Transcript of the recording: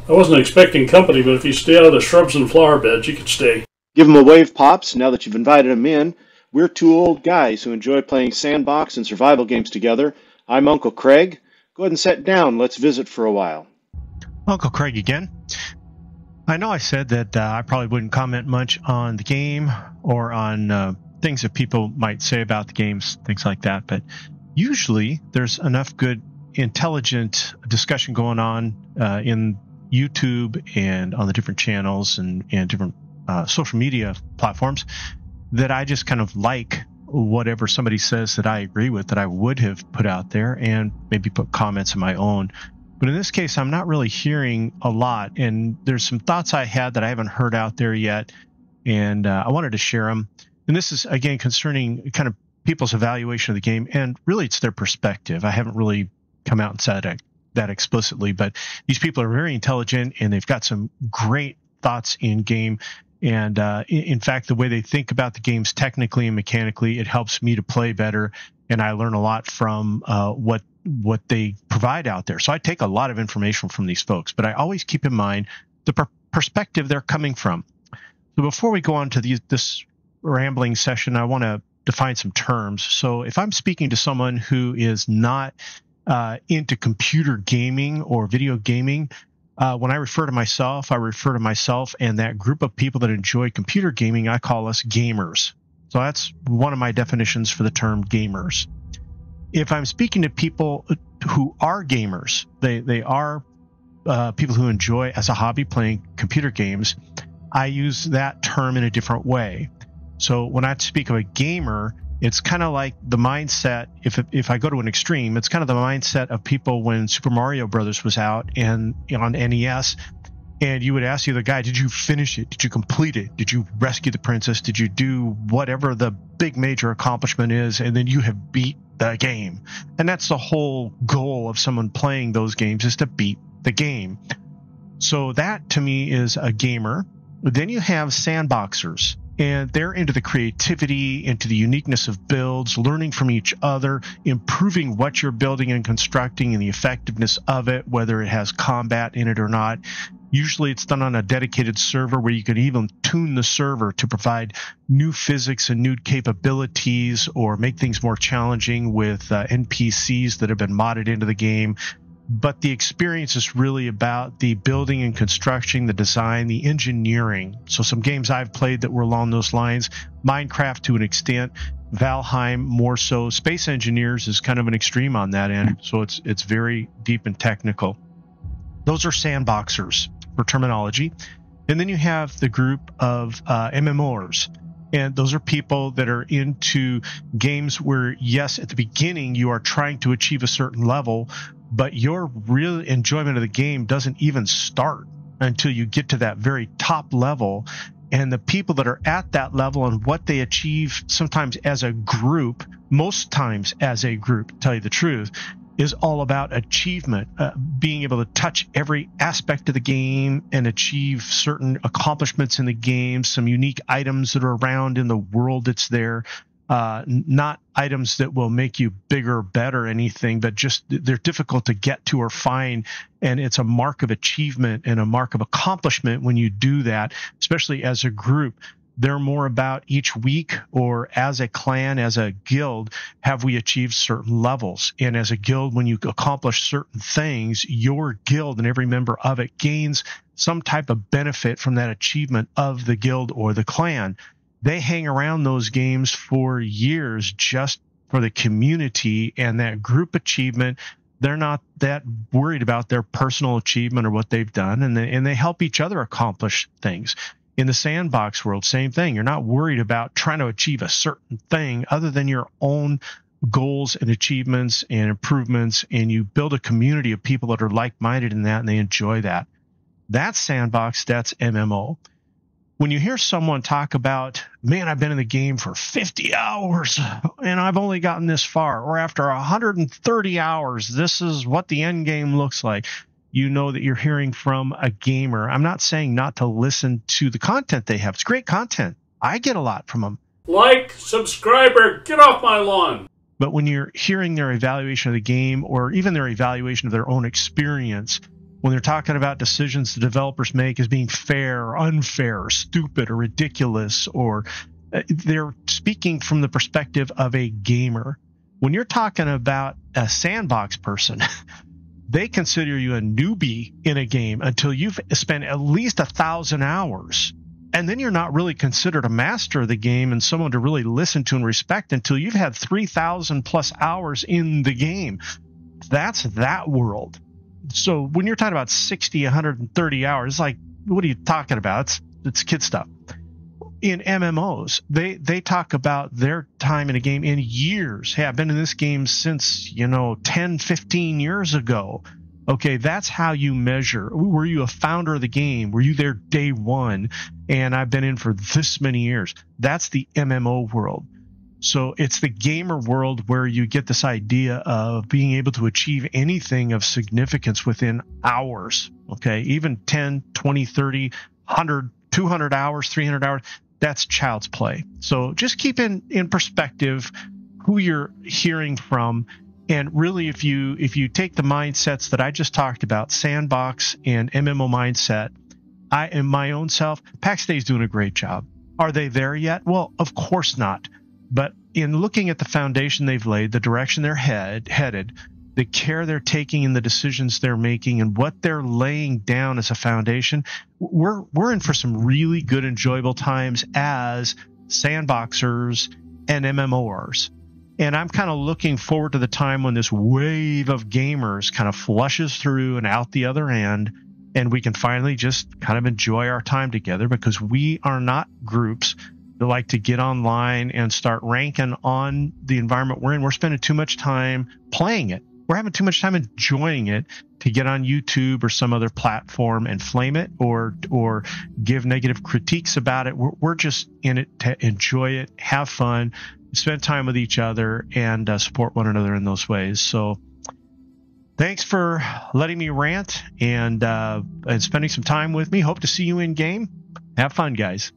I wasn't expecting company, but if you stay out of the shrubs and flower beds, you can stay. Give them a wave, Pops, now that you've invited them in. We're two old guys who enjoy playing Sandbox and survival games together. I'm Uncle Craig. Go ahead and sit down. Let's visit for a while. Uncle Craig again. I know I said that I probably wouldn't comment much on the game or on things that people might say about the games, things like that, but usually there's enough good, intelligent discussion going on in YouTube and on the different channels and different social media platforms that I just kind of like whatever somebody says that I agree with, that I would have put out there and maybe put comments of my own. But in this case, I'm not really hearing a lot, and there's some thoughts I had that I haven't heard out there yet, and I wanted to share them. And this is, again, concerning kind of people's evaluation of the game, and really it's their perspective. I haven't really come out and said that explicitly, but these people are very intelligent and they've got some great thoughts in game. And in fact, the way they think about the games technically and mechanically, it helps me to play better. And I learn a lot from what they provide out there. So I take a lot of information from these folks, but I always keep in mind the perspective they're coming from. So before we go on to this rambling session, I want to define some terms. So if I'm speaking to someone who is not into computer gaming or video gaming, when I refer to myself and that group of people that enjoy computer gaming, I call us gamers. So that's one of my definitions for the term gamers. If I'm speaking to people who are gamers, they are people who enjoy as a hobby playing computer games, I use that term in a different way. So when I speak of a gamer, it's kind of like the mindset, if I go to an extreme, it's kind of the mindset of people when Super Mario Brothers was out and on NES, and you would ask the other guy, did you finish it? Did you complete it? Did you rescue the princess? Did you do whatever the big major accomplishment is? And then you have beat the game. And that's the whole goal of someone playing those games, is to beat the game. So that to me is a gamer. Then you have sandboxers. And they're into the creativity, into the uniqueness of builds, learning from each other, improving what you're building and constructing and the effectiveness of it, whether it has combat in it or not. Usually it's done on a dedicated server where you can even tune the server to provide new physics and new capabilities or make things more challenging with NPCs that have been modded into the game. But the experience is really about the building and construction, the design, the engineering. So some games I've played that were along those lines, Minecraft to an extent, Valheim more so. Space Engineers is kind of an extreme on that end, so it's very deep and technical. Those are sandboxers for terminology. And then you have the group of MMORs. And those are people that are into games where, yes, at the beginning you are trying to achieve a certain level, but your real enjoyment of the game doesn't even start until you get to that very top level. And the people that are at that level and what they achieve sometimes as a group, most times as a group, to tell you the truth, is all about achievement, being able to touch every aspect of the game and achieve certain accomplishments in the game, some unique items that are around in the world that's there. Not items that will make you bigger, better, anything, but just they're difficult to get to or find. And it's a mark of achievement and a mark of accomplishment when you do that, especially as a group. They're more about each week or as a clan, as a guild, have we achieved certain levels? And as a guild, when you accomplish certain things, your guild and every member of it gains some type of benefit from that achievement of the guild or the clan. They hang around those games for years just for the community and that group achievement. They're not that worried about their personal achievement or what they've done, and they help each other accomplish things. In the sandbox world, same thing. You're not worried about trying to achieve a certain thing other than your own goals and achievements and improvements, and you build a community of people that are like-minded in that, and they enjoy that. That's sandbox, that's MMO. When you hear someone talk about, man, I've been in the game for 50 hours and I've only gotten this far, or after 130 hours, this is what the end game looks like, you know that you're hearing from a gamer. I'm not saying not to listen to the content they have. It's great content. I get a lot from them. Like, subscriber, get off my lawn. But when you're hearing their evaluation of the game or even their evaluation of their own experience, when they're talking about decisions the developers make as being fair or unfair or stupid or ridiculous, or they're speaking from the perspective of a gamer. When you're talking about a sandbox person, they consider you a newbie in a game until you've spent at least 1,000 hours. And then you're not really considered a master of the game and someone to really listen to and respect until you've had 3,000 plus hours in the game. That's that world. So when you're talking about 60, 130 hours, it's like, what are you talking about? It's kid stuff. In MMOs, they talk about their time in a game in years. Hey, I've been in this game since, 10, 15 years ago. Okay, that's how you measure. Were you a founder of the game? Were you there day one? And I've been in for this many years. That's the MMO world. So it's the gamer world where you get this idea of being able to achieve anything of significance within hours. Okay, even 10, 20, 30, 100, 200 hours, 300 hours. That's child's play. So just keep in perspective who you're hearing from. And really, if you take the mindsets that I just talked about, Sandbox and MMO mindset, I am my own self, Pax Dei is doing a great job. Are they there yet? Well, of course not. But in looking at the foundation they've laid, the direction they're headed, the care they're taking and the decisions they're making and what they're laying down as a foundation, we're in for some really good, enjoyable times as sandboxers and MMOers. And I'm kind of looking forward to the time when this wave of gamers kind of flushes through and out the other end, and we can finally just kind of enjoy our time together, because we are not groups that like to get online and start ranking on the environment we're in. We're spending too much time playing it. We're having too much time enjoying it to get on YouTube or some other platform and flame it or give negative critiques about it. We're just in it to enjoy it, have fun, spend time with each other, and support one another in those ways. So thanks for letting me rant and spending some time with me. Hope to see you in game. Have fun, guys.